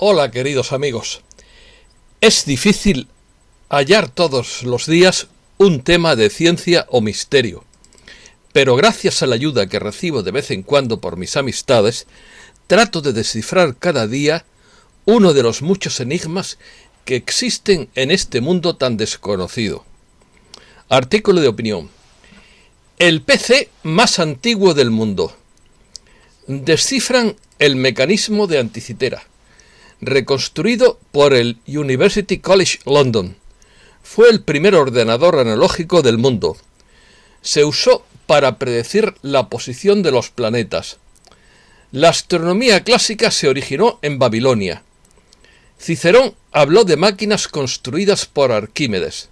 Hola, queridos amigos. Es difícil hallar todos los días un tema de ciencia o misterio, pero gracias a la ayuda que recibo de vez en cuando por mis amistades, trato de descifrar cada día uno de los muchos enigmas que existen en este mundo tan desconocido. Artículo de opinión. El PC más antiguo del mundo. Descifran el mecanismo de Anticitera, reconstruido por el University College London. Fue el primer ordenador analógico del mundo. Se usó para predecir la posición de los planetas. La astronomía clásica se originó en Babilonia. Cicerón habló de máquinas construidas por Arquímedes.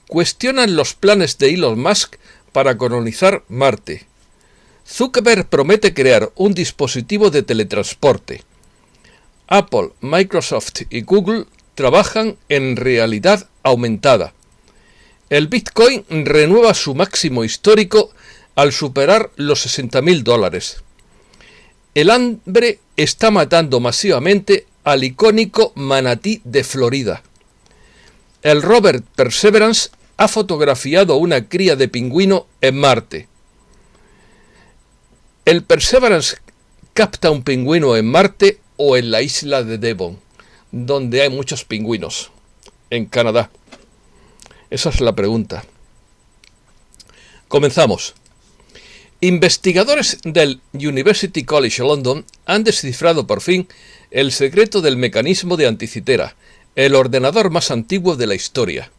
Cuestionan los planes de Elon Musk para colonizar Marte. Zuckerberg promete crear un dispositivo de teletransporte. Apple, Microsoft y Google trabajan en realidad aumentada. El Bitcoin renueva su máximo histórico al superar los $60.000. El hambre está matando masivamente al icónico manatí de Florida. El rover Perseverance ha fotografiado una cría de pingüino en Marte. El Perseverance capta un pingüino en Marte o en la isla de Devon, donde hay muchos pingüinos, en Canadá. Esa es la pregunta. Comenzamos. Investigadores del University College London han descifrado por fin el secreto del mecanismo de Anticitera, el ordenador más antiguo de la historia.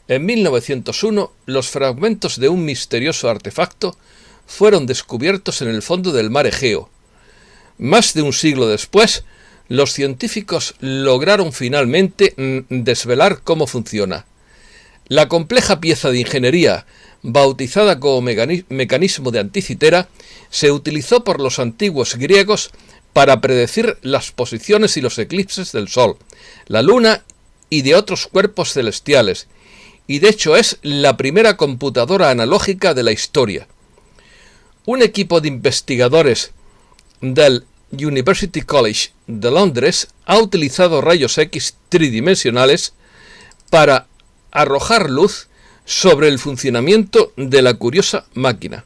En 1901, los fragmentos de un misterioso artefacto fueron descubiertos en el fondo del mar Egeo. Más de un siglo después, los científicos lograron finalmente desvelar cómo funciona. La compleja pieza de ingeniería, bautizada como mecanismo de Anticitera, se utilizó por los antiguos griegos para predecir las posiciones y los eclipses del Sol, la Luna y de otros cuerpos celestiales, y de hecho es la primera computadora analógica de la historia. Un equipo de investigadores del University College de Londres ha utilizado rayos X tridimensionales para arrojar luz sobre el funcionamiento de la curiosa máquina.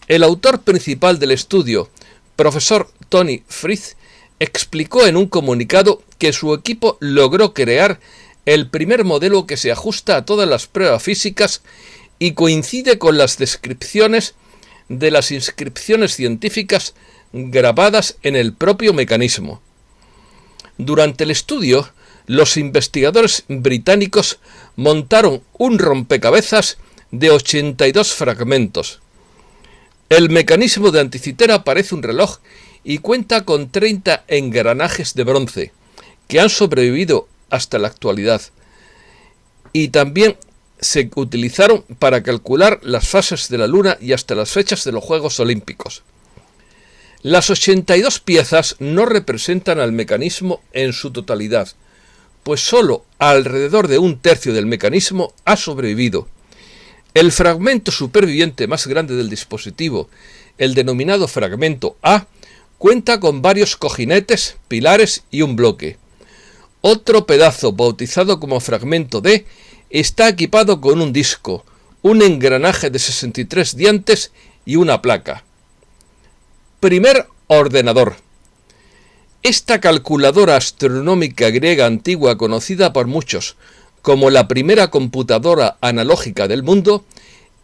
El autor principal del estudio, profesor Tony Frith, explicó en un comunicado que su equipo logró crear el primer modelo que se ajusta a todas las pruebas físicas y coincide con las descripciones de las inscripciones científicas grabadas en el propio mecanismo. Durante el estudio, los investigadores británicos montaron un rompecabezas de 82 fragmentos. El mecanismo de Anticitera parece un reloj y cuenta con 30 engranajes de bronce, que han sobrevivido hasta la actualidad, y también se utilizaron para calcular las fases de la Luna y hasta las fechas de los Juegos Olímpicos. Las 82 piezas no representan al mecanismo en su totalidad, pues solo alrededor de un tercio del mecanismo ha sobrevivido. El fragmento superviviente más grande del dispositivo, el denominado fragmento A, cuenta con varios cojinetes, pilares y un bloque. Otro pedazo, bautizado como fragmento D, está equipado con un disco, un engranaje de 63 dientes y una placa. Primer ordenador. Esta calculadora astronómica griega antigua, conocida por muchos como la primera computadora analógica del mundo,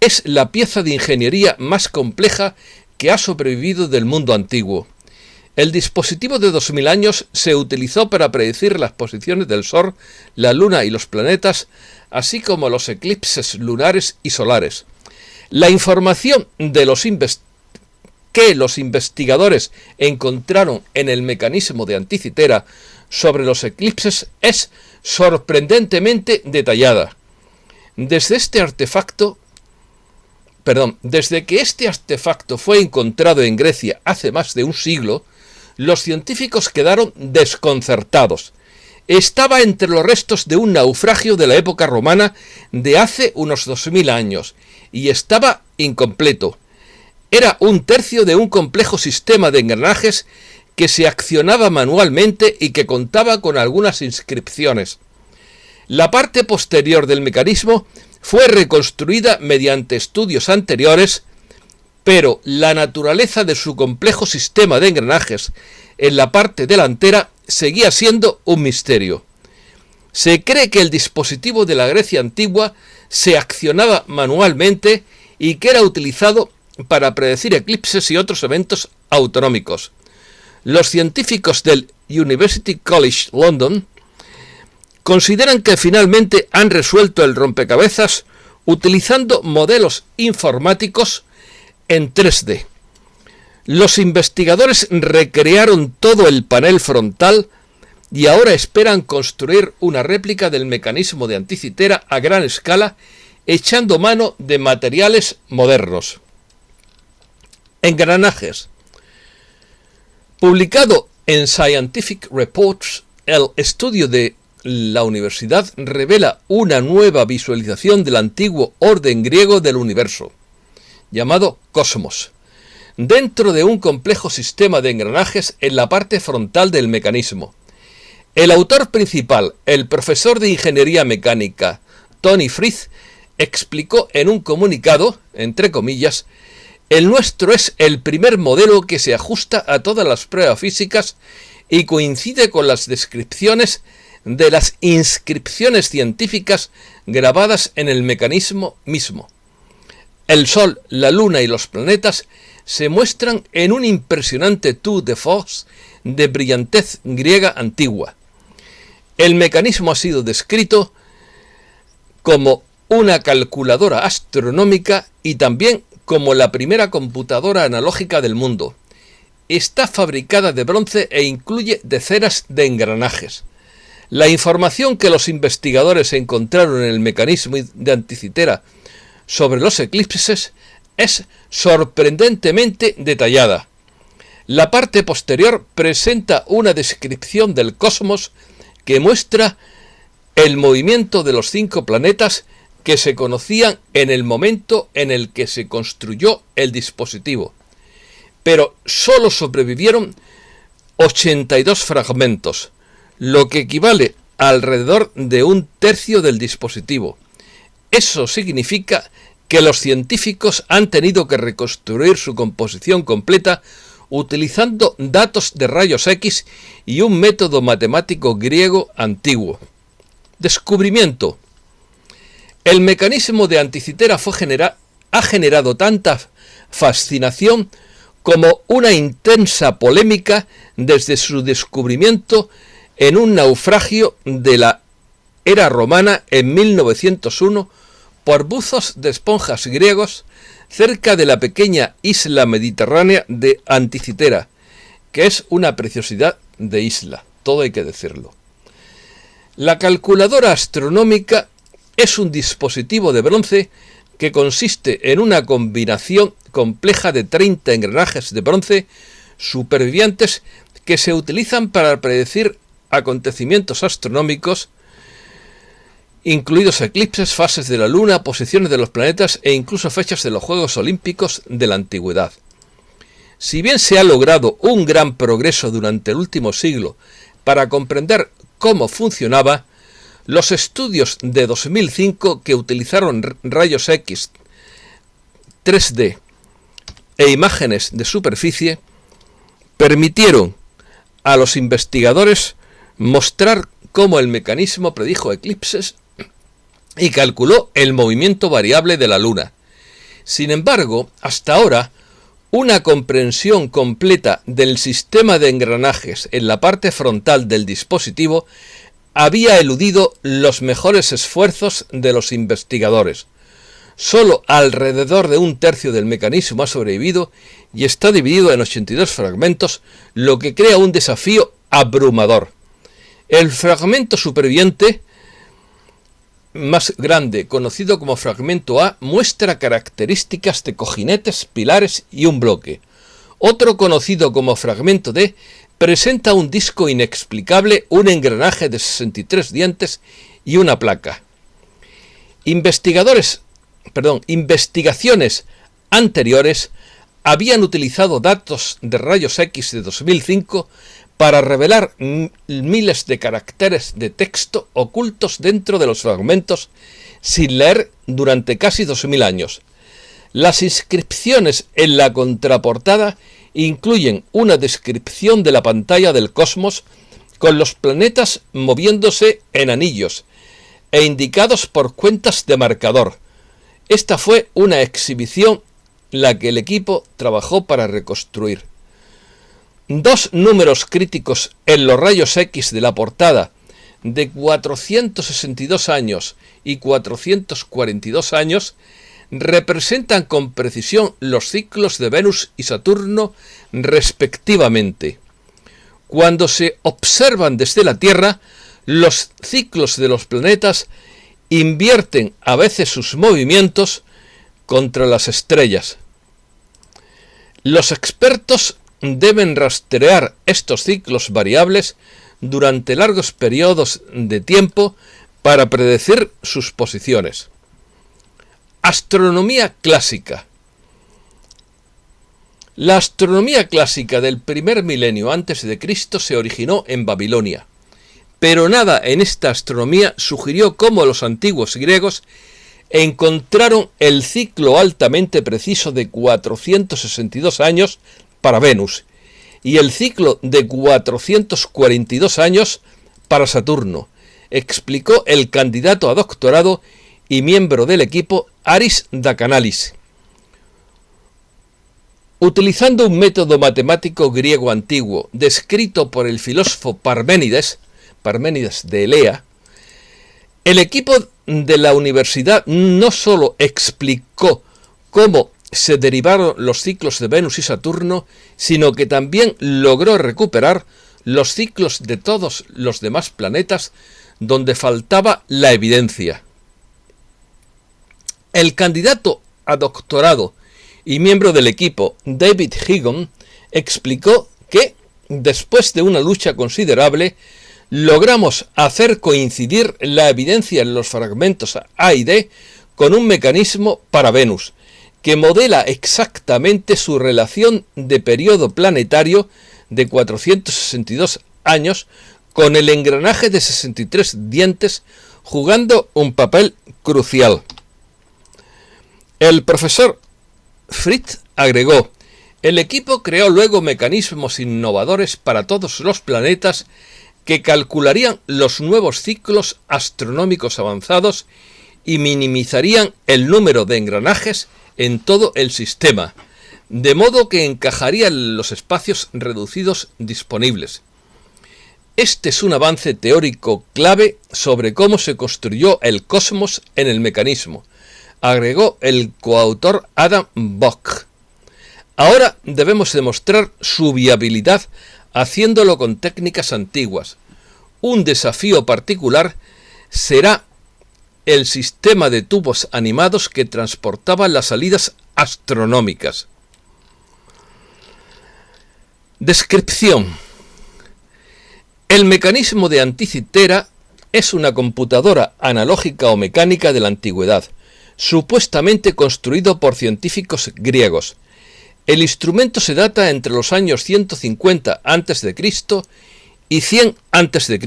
es la pieza de ingeniería más compleja que ha sobrevivido del mundo antiguo. El dispositivo de 2000 años se utilizó para predecir las posiciones del Sol, la Luna y los planetas, así como los eclipses lunares y solares. La información de que los investigadores encontraron en el mecanismo de Anticitera sobre los eclipses es sorprendentemente detallada. Desde que este artefacto fue encontrado en Grecia hace más de un siglo, los científicos quedaron desconcertados. Estaba entre los restos de un naufragio de la época romana de hace unos 2000 años y estaba incompleto. Era un tercio de un complejo sistema de engranajes que se accionaba manualmente y que contaba con algunas inscripciones. La parte posterior del mecanismo fue reconstruida mediante estudios anteriores, pero la naturaleza de su complejo sistema de engranajes en la parte delantera seguía siendo un misterio. Se cree que el dispositivo de la Grecia antigua se accionaba manualmente y que era utilizado para predecir eclipses y otros eventos autonómicos. Los científicos del University College London consideran que finalmente han resuelto el rompecabezas utilizando modelos informáticos en 3D. Los investigadores recrearon todo el panel frontal y ahora esperan construir una réplica del mecanismo de anticitera a gran escala, echando mano de materiales modernos. Engranajes. Publicado en Scientific Reports, el estudio de la universidad revela una nueva visualización del antiguo orden griego del universo, llamado cosmos, dentro de un complejo sistema de engranajes en la parte frontal del mecanismo. El autor principal, el profesor de ingeniería mecánica Tony Frith, explicó en un comunicado, entre comillas, el nuestro es el primer modelo que se ajusta a todas las pruebas físicas y coincide con las descripciones de las inscripciones científicas grabadas en el mecanismo mismo. El Sol, la Luna y los planetas se muestran en un impresionante tour de force de brillantez griega antigua. El mecanismo ha sido descrito como una calculadora astronómica y también como la primera computadora analógica del mundo. Está fabricada de bronce e incluye decenas de engranajes. La información que los investigadores encontraron en el mecanismo de anticitera sobre los eclipses es sorprendentemente detallada. La parte posterior presenta una descripción del cosmos que muestra el movimiento de los 5 planetas que se conocían en el momento en el que se construyó el dispositivo, pero solo sobrevivieron 82 fragmentos, lo que equivale a alrededor de 1/3 del dispositivo. Eso significa que los científicos han tenido que reconstruir su composición completa utilizando datos de rayos X y un método matemático griego antiguo. Descubrimiento. El mecanismo de anticitera ha generado tanta fascinación como una intensa polémica desde su descubrimiento en un naufragio de la era romana en 1901 por buzos de esponjas griegos cerca de la pequeña isla mediterránea de Anticitera, que es una preciosidad de isla, todo hay que decirlo. La calculadora astronómica es un dispositivo de bronce que consiste en una combinación compleja de 30 engranajes de bronce supervivientes que se utilizan para predecir acontecimientos astronómicos, incluidos eclipses, fases de la Luna, posiciones de los planetas e incluso fechas de los Juegos Olímpicos de la Antigüedad. Si bien se ha logrado un gran progreso durante el último siglo para comprender cómo funcionaba, los estudios de 2005 que utilizaron rayos X, 3D e imágenes de superficie permitieron a los investigadores mostrar cómo el mecanismo predijo eclipses y calculó el movimiento variable de la Luna. Sin embargo, hasta ahora, una comprensión completa del sistema de engranajes en la parte frontal del dispositivo había eludido los mejores esfuerzos de los investigadores. Solo alrededor de 1/3 del mecanismo ha sobrevivido y está dividido en 82 fragmentos, lo que crea un desafío abrumador. El fragmento superviviente más grande, conocido como fragmento A, muestra características de cojinetes, pilares y un bloque. Otro, conocido como fragmento D, presenta un disco inexplicable, un engranaje de 63 dientes y una placa. Investigaciones anteriores habían utilizado datos de rayos X de 2005 para revelar miles de caracteres de texto ocultos dentro de los fragmentos sin leer durante casi 2000 años. Las inscripciones en la contraportada incluyen una descripción de la pantalla del cosmos con los planetas moviéndose en anillos e indicados por cuentas de marcador. Esta fue una exhibición la que el equipo trabajó para reconstruir. Dos números críticos en los rayos X de la portada de 462 años y 442 años representan con precisión los ciclos de Venus y Saturno respectivamente. Cuando se observan desde la Tierra, los ciclos de los planetas invierten a veces sus movimientos contra las estrellas. Los expertos deben rastrear estos ciclos variables durante largos periodos de tiempo para predecir sus posiciones. Astronomía clásica. La astronomía clásica del primer milenio antes de Cristo se originó en Babilonia, pero nada en esta astronomía sugirió cómo los antiguos griegos encontraron el ciclo altamente preciso de 462 años para Venus y el ciclo de 442 años para Saturno, explicó el candidato a doctorado y miembro del equipo Aris Dakanalis. Utilizando un método matemático griego antiguo descrito por el filósofo Parménides de Elea, el equipo de la universidad no solo explicó cómo se derivaron los ciclos de Venus y Saturno, sino que también logró recuperar los ciclos de todos los demás planetas donde faltaba la evidencia. El candidato a doctorado y miembro del equipo, David Higgum, explicó que, después de una lucha considerable, logramos hacer coincidir la evidencia en los fragmentos A y D con un mecanismo para Venus, que modela exactamente su relación de periodo planetario de 462 años con el engranaje de 63 dientes jugando un papel crucial. El profesor Fritz agregó: el equipo creó luego mecanismos innovadores para todos los planetas que calcularían los nuevos ciclos astronómicos avanzados y minimizarían el número de engranajes en todo el sistema, de modo que encajarían los espacios reducidos disponibles. Este es un avance teórico clave sobre cómo se construyó el cosmos en el mecanismo, agregó el coautor Adam Bock. Ahora debemos demostrar su viabilidad haciéndolo con técnicas antiguas. Un desafío particular será el sistema de tubos animados que transportaba las salidas astronómicas. Descripción. El mecanismo de Anticitera es una computadora analógica o mecánica de la antigüedad, supuestamente construido por científicos griegos. El instrumento se data entre los años 150 a.C. y 100 a.C.,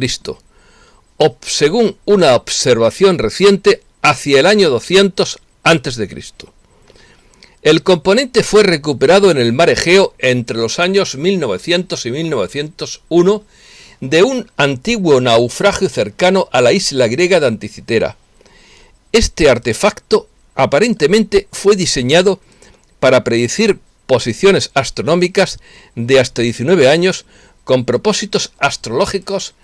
según una observación reciente hacia el año 200 a.C. El componente fue recuperado en el mar Egeo entre los años 1900 y 1901 de un antiguo naufragio cercano a la isla griega de Anticitera. Este artefacto aparentemente fue diseñado para predecir posiciones astronómicas de hasta 19 años con propósitos astrológicos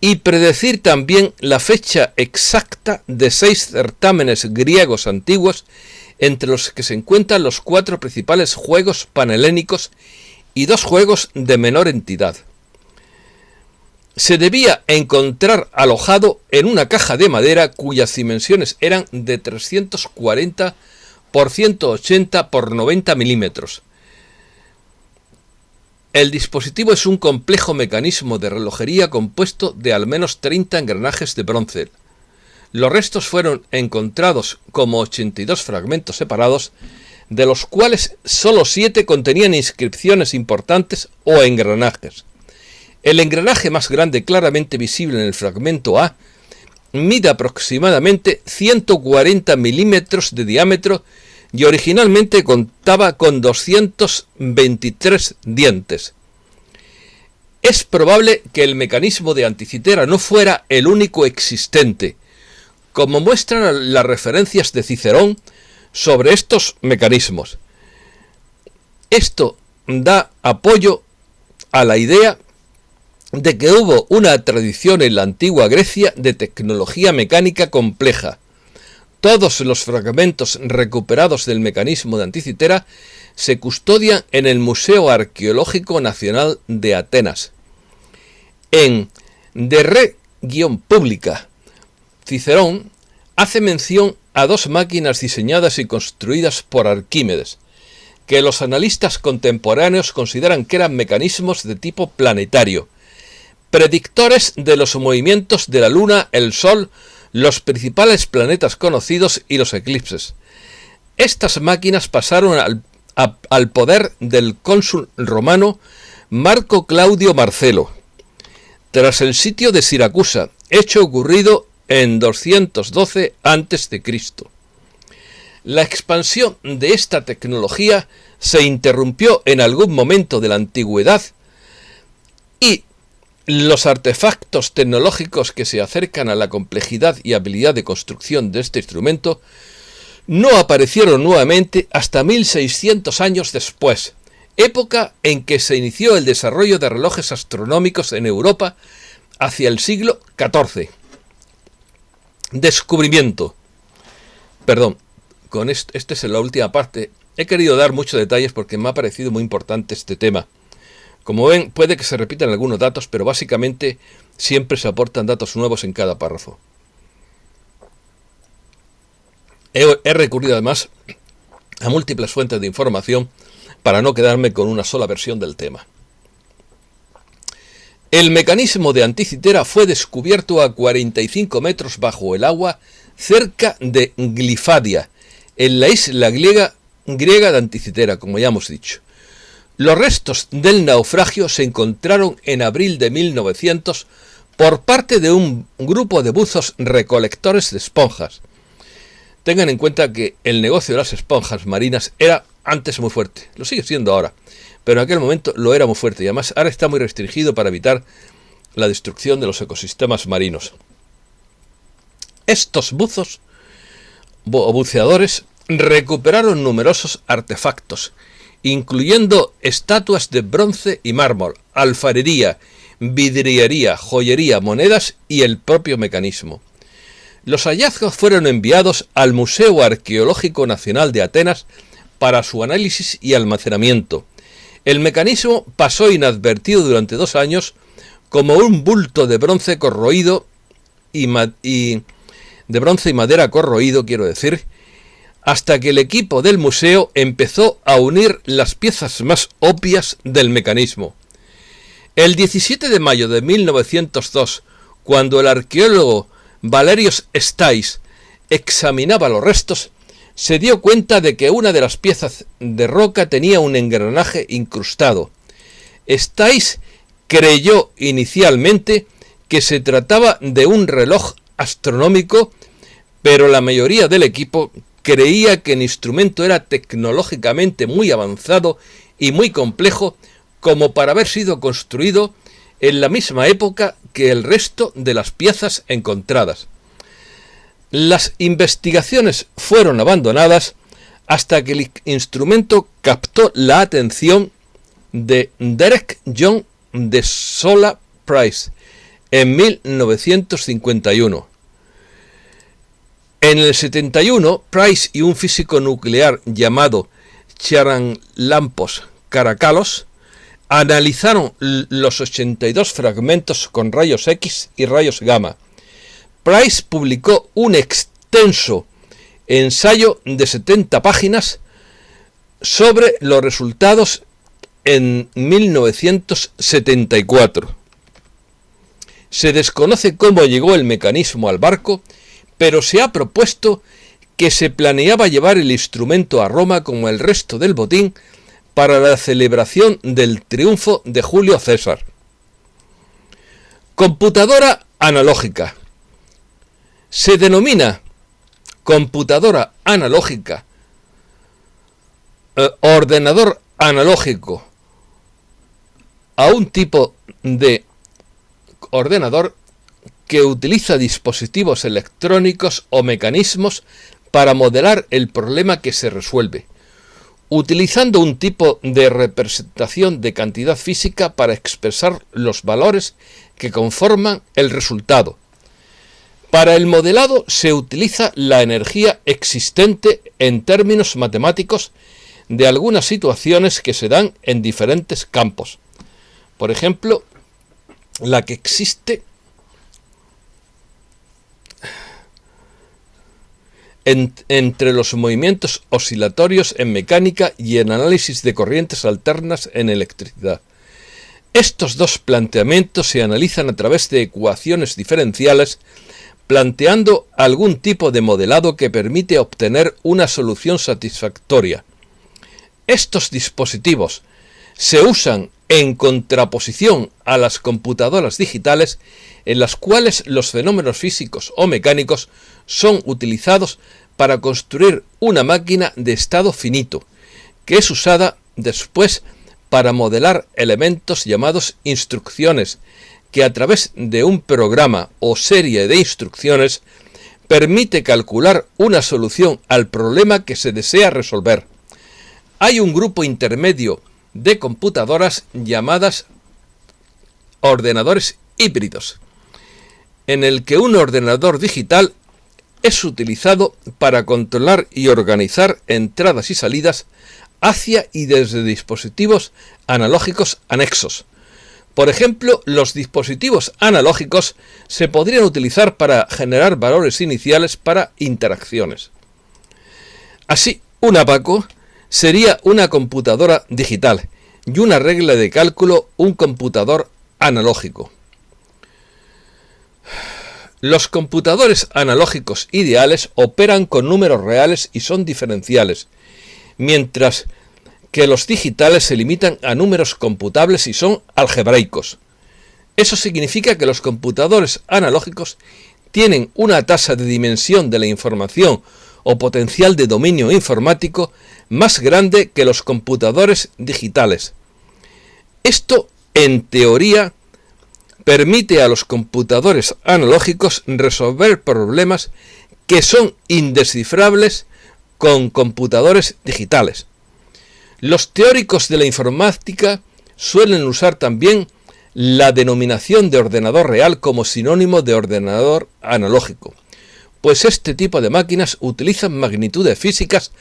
y predecir también la fecha exacta de 6 certámenes griegos antiguos, entre los que se encuentran los 4 principales juegos panhelénicos y 2 juegos de menor entidad. Se debía encontrar alojado en una caja de madera cuyas dimensiones eran de 340 por 180 por 90 milímetros. El dispositivo es un complejo mecanismo de relojería compuesto de al menos 30 engranajes de bronce. Los restos fueron encontrados como 82 fragmentos separados de los cuales solo 7 contenían inscripciones importantes o engranajes. El engranaje más grande, claramente visible en el fragmento A, mide aproximadamente 140 milímetros de diámetro y originalmente contaba con 223 dientes. Es probable que el mecanismo de Anticitera no fuera el único existente, como muestran las referencias de Cicerón sobre estos mecanismos. Esto da apoyo a la idea de que hubo una tradición en la antigua Grecia de tecnología mecánica compleja. Todos los fragmentos recuperados del mecanismo de Anticitera se custodian en el Museo Arqueológico Nacional de Atenas. En De Re-Publica, Cicerón hace mención a 2 máquinas diseñadas y construidas por Arquímedes, que los analistas contemporáneos consideran que eran mecanismos de tipo planetario, predictores de los movimientos de la Luna, el Sol, los principales planetas conocidos y los eclipses. Estas máquinas pasaron al poder del cónsul romano Marco Claudio Marcelo, tras el sitio de Siracusa, hecho ocurrido en 212 a.C. La expansión de esta tecnología se interrumpió en algún momento de la antigüedad y los artefactos tecnológicos que se acercan a la complejidad y habilidad de construcción de este instrumento no aparecieron nuevamente hasta 1600 años después, época en que se inició el desarrollo de relojes astronómicos en Europa hacia el siglo XIV. Descubrimiento. Perdón, con esta es la última parte. He querido dar muchos detalles porque me ha parecido muy importante este tema. Como ven, puede que se repitan algunos datos, pero básicamente siempre se aportan datos nuevos en cada párrafo. He recurrido además a múltiples fuentes de información para no quedarme con una sola versión del tema. El mecanismo de Anticitera fue descubierto a 45 metros bajo el agua cerca de Glifadia, en la isla griega de Anticitera, como ya hemos dicho. Los restos del naufragio se encontraron en abril de 1900 por parte de un grupo de buzos recolectores de esponjas. Tengan en cuenta que el negocio de las esponjas marinas era antes muy fuerte, lo sigue siendo ahora, pero en aquel momento lo era muy fuerte y además ahora está muy restringido para evitar la destrucción de los ecosistemas marinos. Estos buzos o buceadores recuperaron numerosos artefactos, incluyendo estatuas de bronce y mármol, alfarería, vidriería, joyería, monedas y el propio mecanismo. Los hallazgos fueron enviados al Museo Arqueológico Nacional de Atenas para su análisis y almacenamiento. El mecanismo pasó inadvertido durante 2 años como un bulto de bronce corroído de bronce y madera corroído, hasta que el equipo del museo empezó a unir las piezas más obvias del mecanismo. El 17 de mayo de 1902, cuando el arqueólogo Valerios Stais examinaba los restos, se dio cuenta de que una de las piezas de roca tenía un engranaje incrustado. Stais creyó inicialmente que se trataba de un reloj astronómico, pero la mayoría del equipo creía que el instrumento era tecnológicamente muy avanzado y muy complejo como para haber sido construido en la misma época que el resto de las piezas encontradas. Las investigaciones fueron abandonadas hasta que el instrumento captó la atención de Derek John de Sola Price en 1951. En el 71, Price y un físico nuclear llamado Charalampos Karakalos analizaron los 82 fragmentos con rayos X y rayos gamma. Price publicó un extenso ensayo de 70 páginas sobre los resultados en 1974. Se desconoce cómo llegó el mecanismo al barco, pero se ha propuesto que se planeaba llevar el instrumento a Roma como el resto del botín para la celebración del triunfo de Julio César. Computadora analógica. Se denomina computadora analógica, ordenador analógico, a un tipo de ordenador que utiliza dispositivos electrónicos o mecanismos para modelar el problema que se resuelve, utilizando un tipo de representación de cantidad física para expresar los valores que conforman el resultado. Para el modelado se utiliza la energía existente en términos matemáticos de algunas situaciones que se dan en diferentes campos. Por ejemplo, la que existe entre los movimientos oscilatorios en mecánica y en análisis de corrientes alternas en electricidad. Estos dos planteamientos se analizan a través de ecuaciones diferenciales, planteando algún tipo de modelado que permite obtener una solución satisfactoria. Estos dispositivos se usan en contraposición a las computadoras digitales, en las cuales los fenómenos físicos o mecánicos son utilizados para construir una máquina de estado finito, que es usada después para modelar elementos llamados instrucciones, que a través de un programa o serie de instrucciones permite calcular una solución al problema que se desea resolver. Hay un grupo intermedio de computadoras llamadas ordenadores híbridos, en el que un ordenador digital es utilizado para controlar y organizar entradas y salidas hacia y desde dispositivos analógicos anexos. Por ejemplo, los dispositivos analógicos se podrían utilizar para generar valores iniciales para interacciones. Así, un abaco sería una computadora digital y una regla de cálculo un computador analógico. Los computadores analógicos ideales operan con números reales y son diferenciales, mientras que los digitales se limitan a números computables y son algebraicos. Eso significa que los computadores analógicos tienen una tasa de dimensión de la información o potencial de dominio informático más grande que los computadores digitales. Esto, en teoría, permite a los computadores analógicos resolver problemas que son indescifrables con computadores digitales. Los teóricos de la informática suelen usar también la denominación de ordenador real como sinónimo de ordenador analógico, pues este tipo de máquinas utilizan magnitudes físicas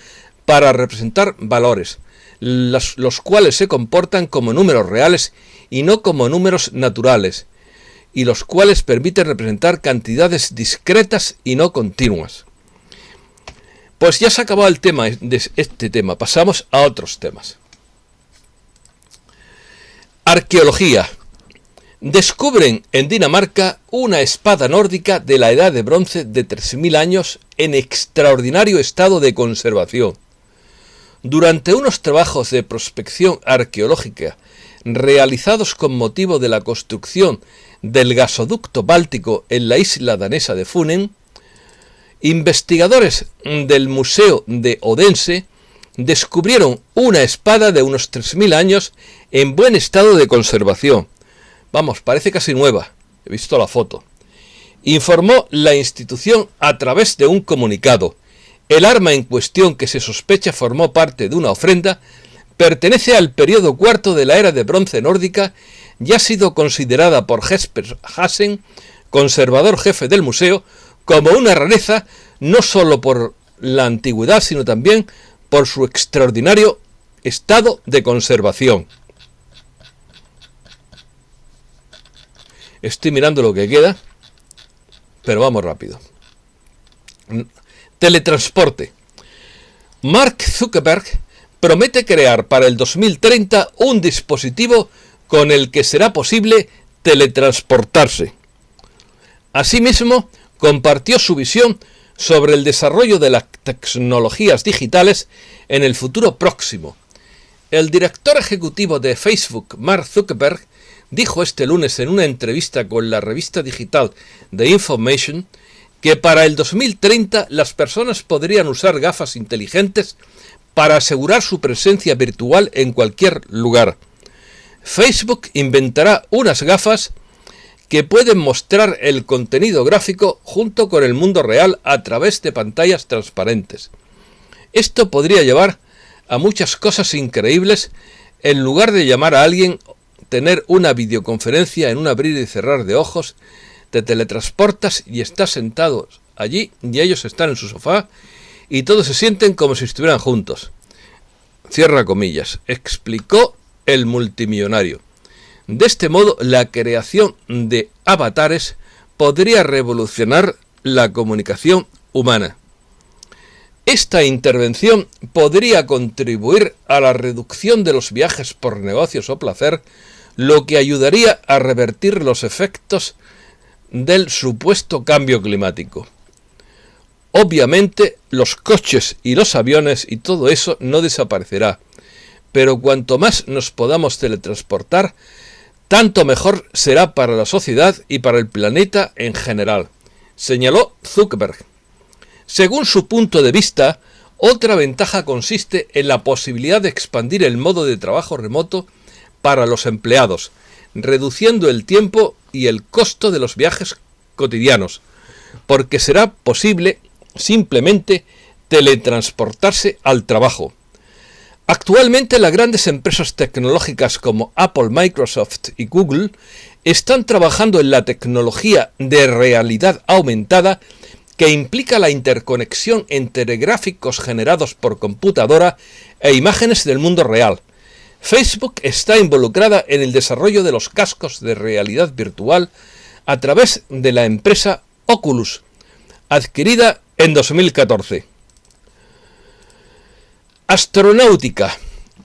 para representar valores, los cuales se comportan como números reales y no como números naturales, y los cuales permiten representar cantidades discretas y no continuas. Pues ya se ha acabado el tema de este tema, pasamos a otros temas. Arqueología. Descubren en Dinamarca una espada nórdica de la Edad de Bronce de 3000 años en extraordinario estado de conservación. Durante unos trabajos de prospección arqueológica realizados con motivo de la construcción del gasoducto báltico en la isla danesa de Funen, investigadores del Museo de Odense descubrieron una espada de unos 3000 años en buen estado de conservación. Vamos, parece casi nueva, he visto la foto. Informó la institución a través de un comunicado. El arma en cuestión, que se sospecha formó parte de una ofrenda, pertenece al periodo cuarto de la era de bronce nórdica y ha sido considerada por Jesper Hansen, conservador jefe del museo, como una rareza no solo por la antigüedad, sino también por su extraordinario estado de conservación. Estoy mirando lo que queda, pero vamos rápido. Teletransporte. Mark Zuckerberg promete crear para el 2030 un dispositivo con el que será posible teletransportarse. Asimismo, compartió su visión sobre el desarrollo de las tecnologías digitales en el futuro próximo. El director ejecutivo de Facebook, Mark Zuckerberg, dijo este lunes en una entrevista con la revista digital The Information que para el 2030 las personas podrían usar gafas inteligentes para asegurar su presencia virtual en cualquier lugar. Facebook inventará unas gafas que pueden mostrar el contenido gráfico junto con el mundo real a través de pantallas transparentes. Esto podría llevar a muchas cosas increíbles. En lugar de llamar a alguien, tener una videoconferencia en un abrir y cerrar de ojos, te teletransportas y estás sentado allí y ellos están en su sofá y todos se sienten como si estuvieran juntos. Cierra comillas, explicó el multimillonario. De este modo, la creación de avatares podría revolucionar la comunicación humana. Esta intervención podría contribuir a la reducción de los viajes por negocios o placer, lo que ayudaría a revertir los efectos del supuesto cambio climático. Obviamente, los coches y los aviones y todo eso no desaparecerá, pero cuanto más nos podamos teletransportar, tanto mejor será para la sociedad y para el planeta en general, señaló Zuckerberg. Según su punto de vista, otra ventaja consiste en la posibilidad de expandir el modo de trabajo remoto para los empleados, reduciendo el tiempo y el costo de los viajes cotidianos, porque será posible simplemente teletransportarse al trabajo. Actualmente las grandes empresas tecnológicas como Apple, Microsoft y Google están trabajando en la tecnología de realidad aumentada que implica la interconexión entre gráficos generados por computadora e imágenes del mundo real. Facebook está involucrada en el desarrollo de los cascos de realidad virtual a través de la empresa Oculus, adquirida en 2014. Astronáutica.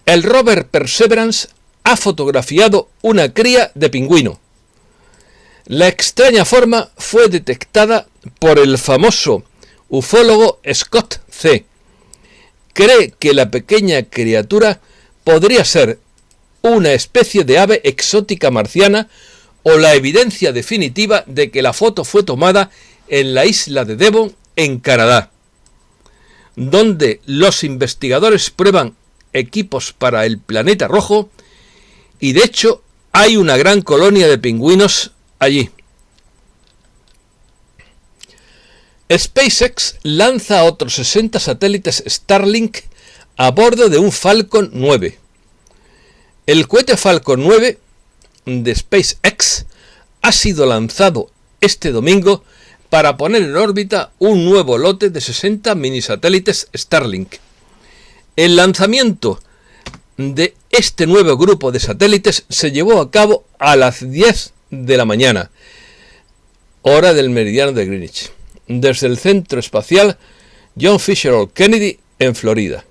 El rover Perseverance ha fotografiado una cría de pingüino. La extraña forma fue detectada por el famoso ufólogo Scott C. Cree que la pequeña criatura podría ser una especie de ave exótica marciana o la evidencia definitiva de que la foto fue tomada en la isla de Devon, en Canadá, donde los investigadores prueban equipos para el planeta rojo y de hecho hay una gran colonia de pingüinos allí. SpaceX lanza otros 60 satélites Starlink a bordo de un Falcon 9. El cohete Falcon 9 de SpaceX ha sido lanzado este domingo para poner en órbita un nuevo lote de 60 minisatélites Starlink. El lanzamiento de este nuevo grupo de satélites se llevó a cabo a las 10 de la mañana, hora del meridiano de Greenwich, desde el Centro Espacial John F. Kennedy en Florida.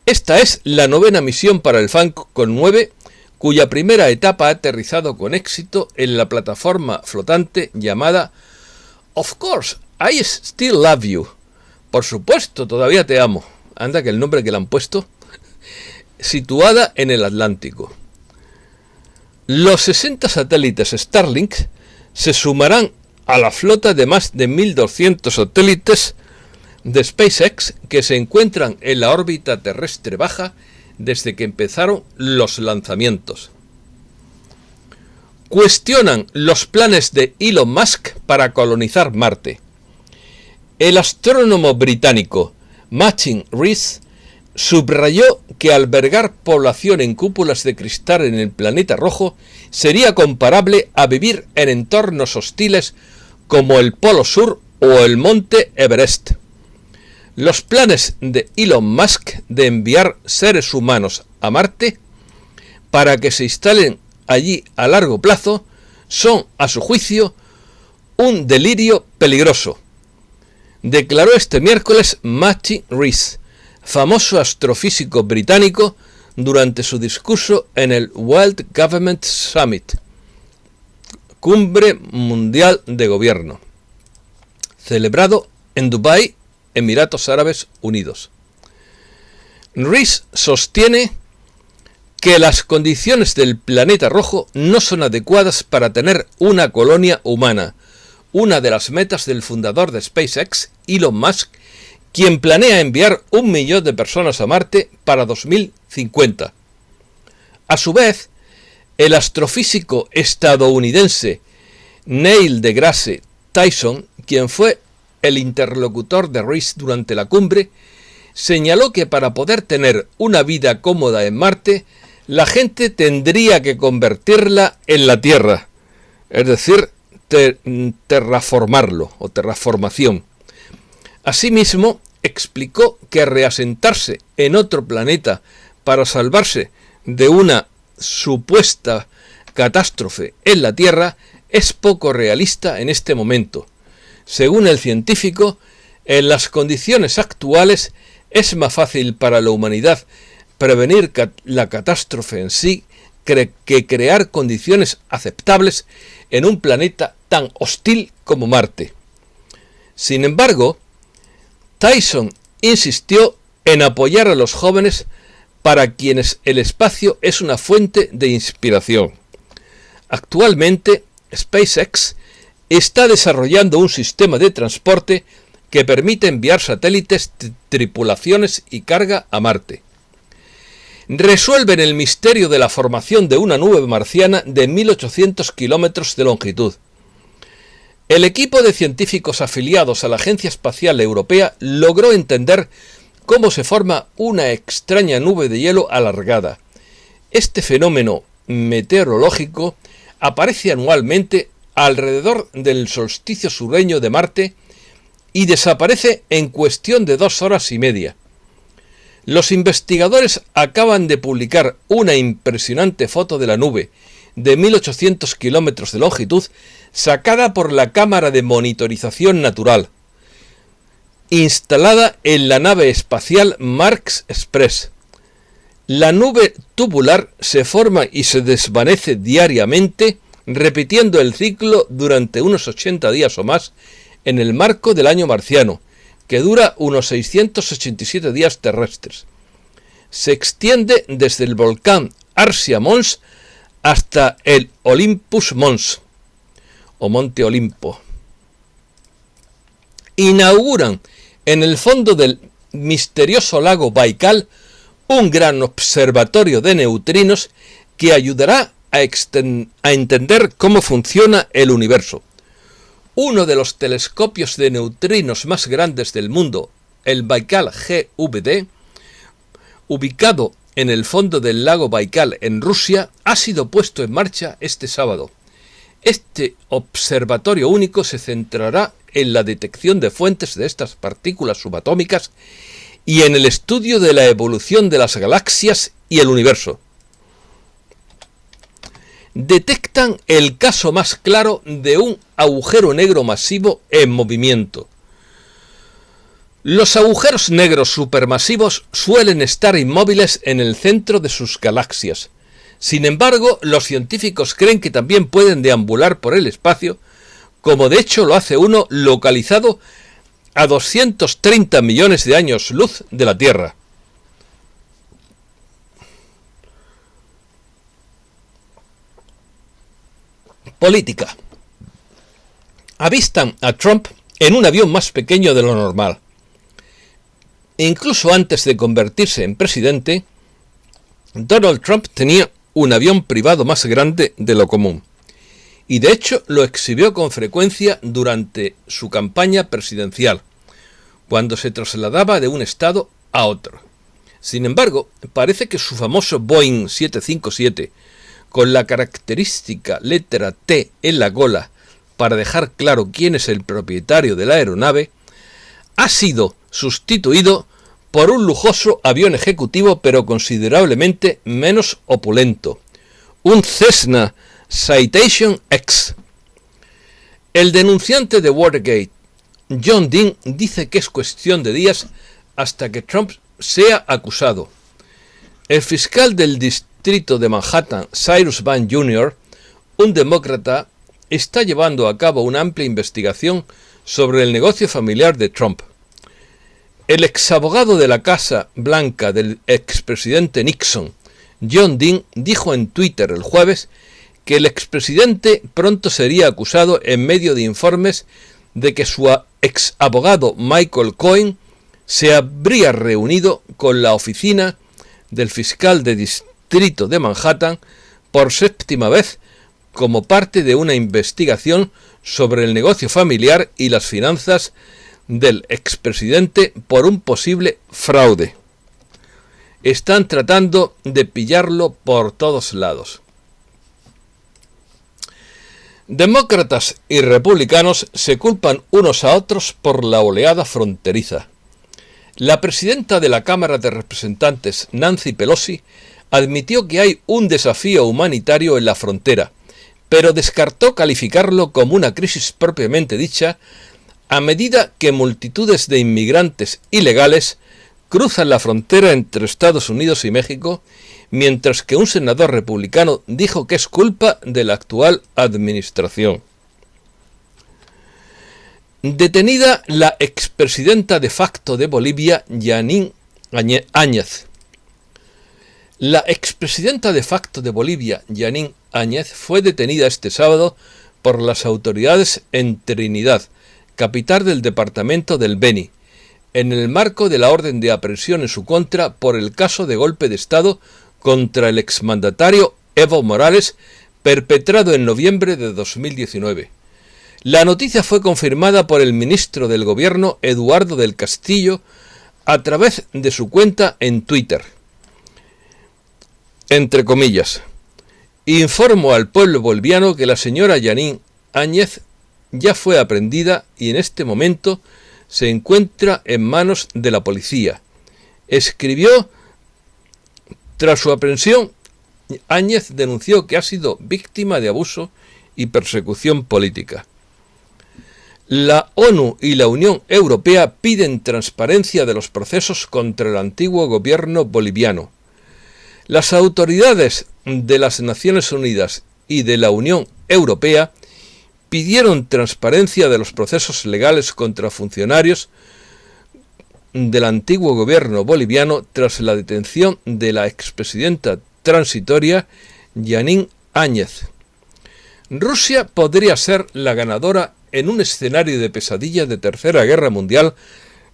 Esta es la 9ª misión para el Falcon 9, cuya primera etapa ha aterrizado con éxito en la plataforma flotante llamada Of Course, I Still Love You. Por supuesto, todavía te amo. Anda que el nombre que le han puesto. Situada en el Atlántico. Los 60 satélites Starlink se sumarán a la flota de más de 1.200 satélites de SpaceX que se encuentran en la órbita terrestre baja desde que empezaron los lanzamientos. Cuestionan los planes de Elon Musk para colonizar Marte. El astrónomo británico Martin Rees subrayó que albergar población en cúpulas de cristal en el planeta rojo sería comparable a vivir en entornos hostiles como el Polo Sur o el Monte Everest. Los planes de Elon Musk de enviar seres humanos a Marte para que se instalen allí a largo plazo son, a su juicio, un delirio peligroso, declaró este miércoles Martin Rees, famoso astrofísico británico, durante su discurso en el World Government Summit, Cumbre Mundial de Gobierno, celebrado en Dubái, Emiratos Árabes Unidos. Rees sostiene que las condiciones del planeta rojo no son adecuadas para tener una colonia humana, una de las metas del fundador de SpaceX, Elon Musk, quien planea enviar 1 millón de personas a Marte para 2050. A su vez, el astrofísico estadounidense Neil deGrasse Tyson, quien fue el interlocutor de Rees durante la cumbre, señaló que para poder tener una vida cómoda en Marte, la gente tendría que convertirla en la Tierra, es decir, terraformarlo o terraformación. Asimismo, explicó que reasentarse en otro planeta para salvarse de una supuesta catástrofe en la Tierra es poco realista en este momento. Según el científico, en las condiciones actuales es más fácil para la humanidad prevenir la catástrofe en sí que crear condiciones aceptables en un planeta tan hostil como Marte. Sin embargo, Tyson insistió en apoyar a los jóvenes para quienes el espacio es una fuente de inspiración. Actualmente, SpaceX está desarrollando un sistema de transporte que permite enviar satélites, tripulaciones y carga a Marte. Resuelven el misterio de la formación de una nube marciana de 1800 kilómetros de longitud. El equipo de científicos afiliados a la Agencia Espacial Europea logró entender cómo se forma una extraña nube de hielo alargada. Este fenómeno meteorológico aparece anualmente alrededor del solsticio sureño de Marte y desaparece en cuestión de 2 horas y media. Los investigadores acaban de publicar una impresionante foto de la nube de 1800 kilómetros de longitud sacada por la cámara de monitorización natural, instalada en la nave espacial Mars Express. La nube tubular se forma y se desvanece diariamente, repitiendo el ciclo durante unos 80 días o más en el marco del año marciano, que dura unos 687 días terrestres. Se extiende desde el volcán Arsia Mons hasta el Olympus Mons, o Monte Olimpo. Inauguran en el fondo del misterioso lago Baikal un gran observatorio de neutrinos que ayudará a entender cómo funciona el universo. Uno de los telescopios de neutrinos más grandes del mundo, el Baikal GVD, ubicado en el fondo del lago Baikal en Rusia, ha sido puesto en marcha este sábado. Este observatorio único se centrará en la detección de fuentes de estas partículas subatómicas y en el estudio de la evolución de las galaxias y el universo. Detectan el caso más claro de un agujero negro masivo en movimiento. Los agujeros negros supermasivos suelen estar inmóviles en el centro de sus galaxias. Sin embargo, los científicos creen que también pueden deambular por el espacio, como de hecho lo hace uno localizado a 230 millones de años luz de la Tierra. Política. Avistan a Trump en un avión más pequeño de lo normal. Incluso antes de convertirse en presidente, Donald Trump tenía un avión privado más grande de lo común, y de hecho lo exhibió con frecuencia durante su campaña presidencial, cuando se trasladaba de un estado a otro. Sin embargo, parece que su famoso Boeing 757, con la característica letra T en la cola para dejar claro quién es el propietario de la aeronave, ha sido sustituido por un lujoso avión ejecutivo pero considerablemente menos opulento, un Cessna Citation X. El denunciante de Watergate, John Dean, dice que es cuestión de días hasta que Trump sea acusado. El fiscal del distrito de Manhattan, Cyrus Vance Jr., un demócrata, está llevando a cabo una amplia investigación sobre el negocio familiar de Trump. El exabogado de la Casa Blanca del expresidente Nixon, John Dean, dijo en Twitter el jueves que el expresidente pronto sería acusado en medio de informes de que su exabogado Michael Cohen se habría reunido con la oficina del fiscal de distrito de Manhattan por séptima vez como parte de una investigación sobre el negocio familiar y las finanzas del expresidente por un posible fraude. Están tratando de pillarlo por todos lados. Demócratas y republicanos se culpan unos a otros por la oleada fronteriza. La presidenta de la Cámara de Representantes, Nancy Pelosi, admitió que hay un desafío humanitario en la frontera, pero descartó calificarlo como una crisis propiamente dicha a medida que multitudes de inmigrantes ilegales cruzan la frontera entre Estados Unidos y México, mientras que un senador republicano dijo que es culpa de la actual administración. Detenida la expresidenta de facto de Bolivia, Yanín Áñez. La expresidenta de facto de Bolivia, Yanín Áñez, fue detenida este sábado por las autoridades en Trinidad, capital del departamento del Beni, en el marco de la orden de aprehensión en su contra por el caso de golpe de Estado contra el exmandatario Evo Morales, perpetrado en noviembre de 2019. La noticia fue confirmada por el ministro del Gobierno, Eduardo del Castillo, a través de su cuenta en Twitter. Entre comillas, informo al pueblo boliviano que la señora Yanín Áñez ya fue aprehendida y en este momento se encuentra en manos de la policía. Escribió: tras su aprehensión, Áñez denunció que ha sido víctima de abuso y persecución política. La ONU y la Unión Europea piden transparencia de los procesos contra el antiguo gobierno boliviano. Las autoridades de las Naciones Unidas y de la Unión Europea pidieron transparencia de los procesos legales contra funcionarios del antiguo gobierno boliviano tras la detención de la expresidenta transitoria Yanín Áñez. Rusia podría ser la ganadora en un escenario de pesadilla de Tercera Guerra Mundial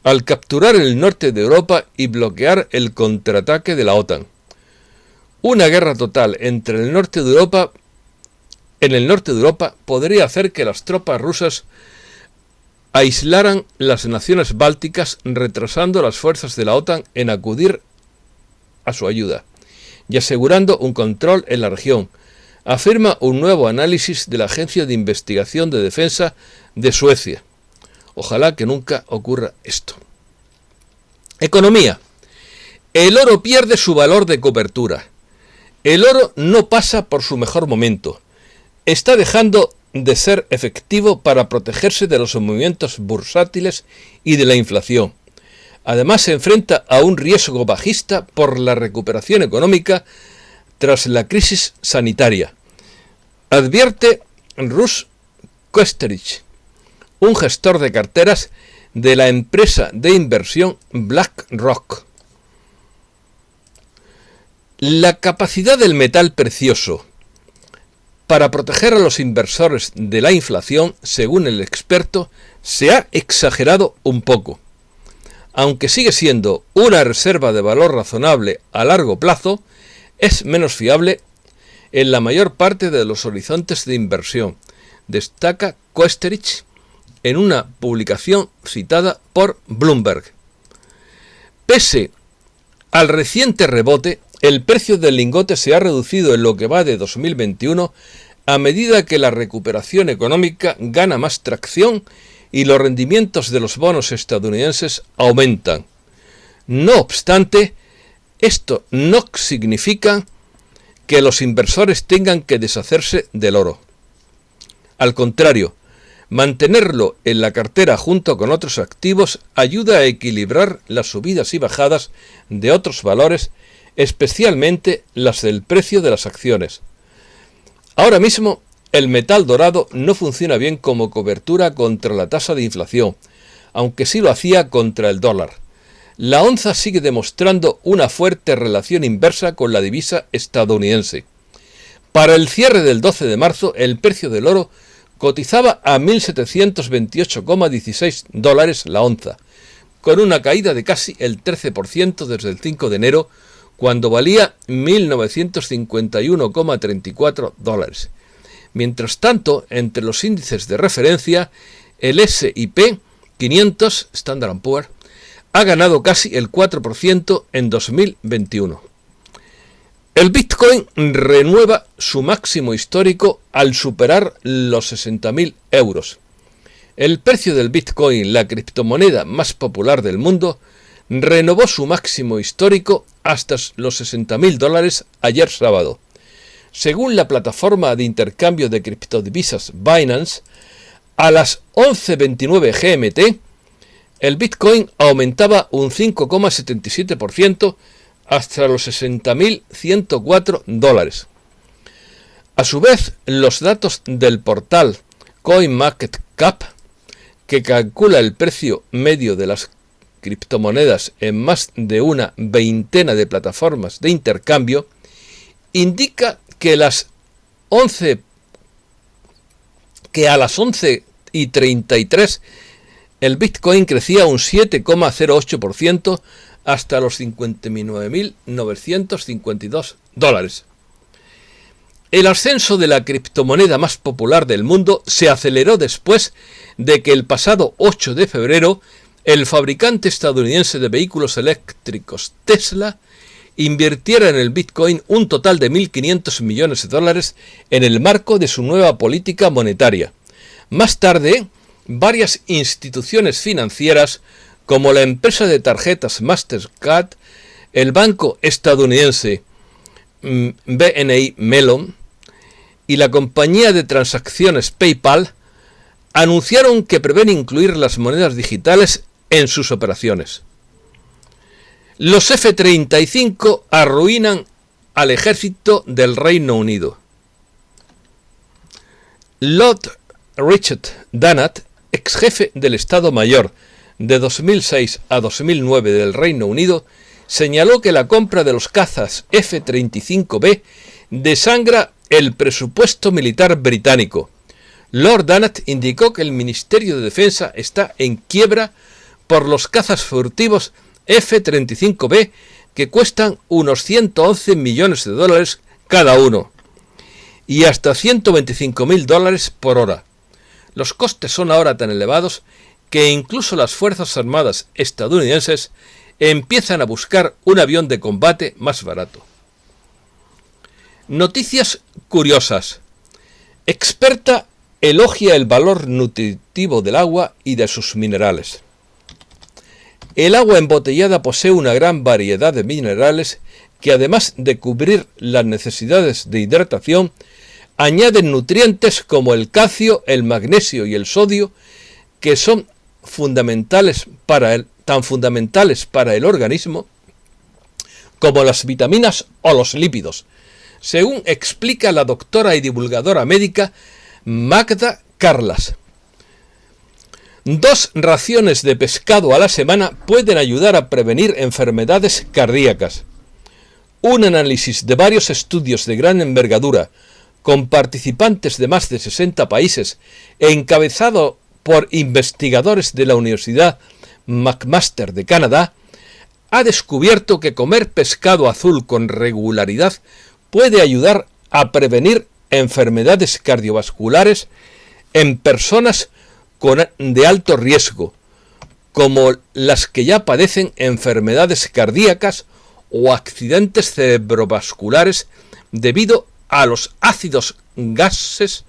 al capturar el norte de Europa y bloquear el contraataque de la OTAN. Una guerra total en el norte de Europa podría hacer que las tropas rusas aislaran las naciones bálticas, retrasando las fuerzas de la OTAN en acudir a su ayuda y asegurando un control en la región, afirma un nuevo análisis de la Agencia de Investigación de Defensa de Suecia. Ojalá que nunca ocurra esto. Economía. El oro pierde su valor de cobertura. El oro no pasa por su mejor momento. Está dejando de ser efectivo para protegerse de los movimientos bursátiles y de la inflación. Además, se enfrenta a un riesgo bajista por la recuperación económica tras la crisis sanitaria, advierte Russ Koesterich, un gestor de carteras de la empresa de inversión BlackRock. La capacidad del metal precioso para proteger a los inversores de la inflación, según el experto, se ha exagerado un poco. Aunque sigue siendo una reserva de valor razonable a largo plazo, es menos fiable en la mayor parte de los horizontes de inversión, destaca Koesterich en una publicación citada por Bloomberg. Pese al reciente rebote, el precio del lingote se ha reducido en lo que va de 2021 a medida que la recuperación económica gana más tracción y los rendimientos de los bonos estadounidenses aumentan. No obstante, esto no significa que los inversores tengan que deshacerse del oro. Al contrario, mantenerlo en la cartera junto con otros activos ayuda a equilibrar las subidas y bajadas de otros valores, especialmente las del precio de las acciones. Ahora mismo, el metal dorado no funciona bien como cobertura contra la tasa de inflación, aunque sí lo hacía contra el dólar. La onza sigue demostrando una fuerte relación inversa con la divisa estadounidense. Para el cierre del 12 de marzo, el precio del oro cotizaba a 1.728,16 dólares la onza, con una caída de casi el 13% desde el 5 de enero, cuando valía 1.951,34 dólares. Mientras tanto, entre los índices de referencia, el S&P 500 Standard & Poor's ha ganado casi el 4% en 2021. El Bitcoin renueva su máximo histórico al superar los 60.000 euros. El precio del Bitcoin, la criptomoneda más popular del mundo, renovó su máximo histórico hasta los 60.000 dólares ayer sábado. Según la plataforma de intercambio de criptodivisas Binance, a las 11:29 GMT, el Bitcoin aumentaba un 5,77% hasta los 60.104 dólares. A su vez, los datos del portal CoinMarketCap, que calcula el precio medio de las criptomonedas en más de una veintena de plataformas de intercambio, indica que a las 11:33 el Bitcoin crecía un 7,08% hasta los 59.952 dólares. El ascenso de la criptomoneda más popular del mundo se aceleró después de que el pasado 8 de febrero el fabricante estadounidense de vehículos eléctricos Tesla invirtiera en el Bitcoin un total de 1.500 millones de dólares en el marco de su nueva política monetaria. Más tarde, varias instituciones financieras como la empresa de tarjetas Mastercard, el banco estadounidense BNY Mellon y la compañía de transacciones PayPal anunciaron que prevén incluir las monedas digitales en sus operaciones. Los F-35 arruinan al ejército del Reino Unido. Lord Richard Dannatt, ex jefe del Estado Mayor de 2006 a 2009 del Reino Unido, señaló que la compra de los cazas F-35B desangra el presupuesto militar británico. Lord Dannatt indicó que el Ministerio de Defensa está en quiebra por los cazas furtivos F-35B que cuestan unos 111 millones de dólares cada uno y hasta 125.000 dólares por hora. Los costes son ahora tan elevados que incluso las Fuerzas Armadas estadounidenses empiezan a buscar un avión de combate más barato. Noticias curiosas. Experta elogia el valor nutritivo del agua y de sus minerales. El agua embotellada posee una gran variedad de minerales que, además de cubrir las necesidades de hidratación, añaden nutrientes como el calcio, el magnesio y el sodio, que son tan fundamentales para el organismo como las vitaminas o los lípidos, según explica la doctora y divulgadora médica Magda Carlas. 2 raciones de pescado a la semana pueden ayudar a prevenir enfermedades cardíacas. Un análisis de varios estudios de gran envergadura con participantes de más de 60 países, encabezado por investigadores de la Universidad McMaster de Canadá, ha descubierto que comer pescado azul con regularidad puede ayudar a prevenir enfermedades cardiovasculares en personas de alto riesgo, como las que ya padecen enfermedades cardíacas o accidentes cerebrovasculares debido a los ácidos grasos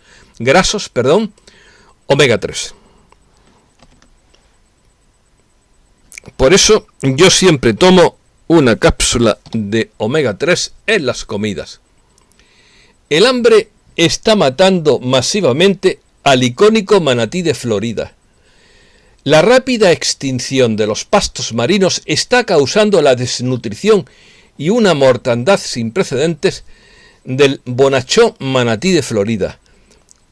omega 3. Por eso yo siempre tomo una cápsula de omega 3 en las comidas. El hambre está matando masivamente al icónico manatí de Florida. La rápida extinción de los pastos marinos está causando la desnutrición y una mortandad sin precedentes del bonachón manatí de Florida,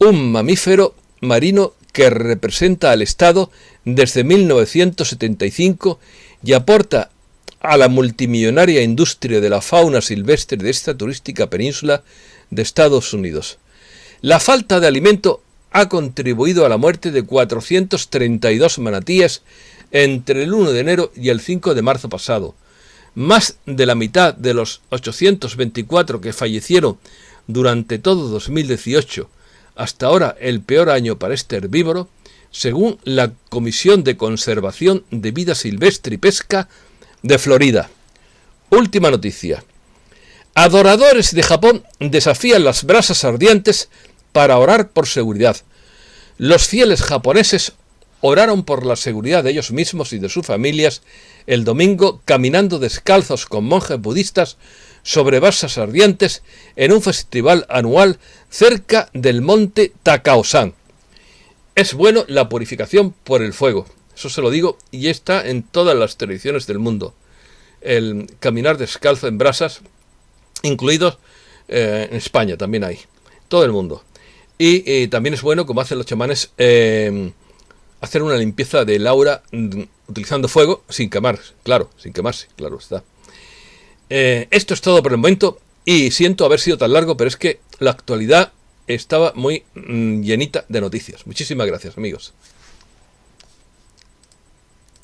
un mamífero marino que representa al Estado desde 1975 y aporta a la multimillonaria industria de la fauna silvestre de esta turística península de Estados Unidos. La falta de alimento ha contribuido a la muerte de 432 manatíes entre el 1 de enero y el 5 de marzo pasado. Más de la mitad de los 824 que fallecieron durante todo 2018, hasta ahora el peor año para este herbívoro, según la Comisión de Conservación de Vida Silvestre y Pesca de Florida. Última noticia. Adoradores de Japón desafían las brasas ardientes para orar por seguridad. Los fieles japoneses oraron por la seguridad de ellos mismos y de sus familias el domingo caminando descalzos con monjes budistas sobre brasas ardientes en un festival anual cerca del monte Takaosan. Es bueno la purificación por el fuego, eso se lo digo, y está en todas las tradiciones del mundo. El caminar descalzo en brasas, incluidos en España también hay, todo el mundo. Y también es bueno, como hacen los chamanes, hacer una limpieza del aura utilizando fuego sin quemarse, claro está. Esto es todo por el momento y siento haber sido tan largo, pero es que la actualidad estaba muy llenita de noticias. Muchísimas gracias, amigos.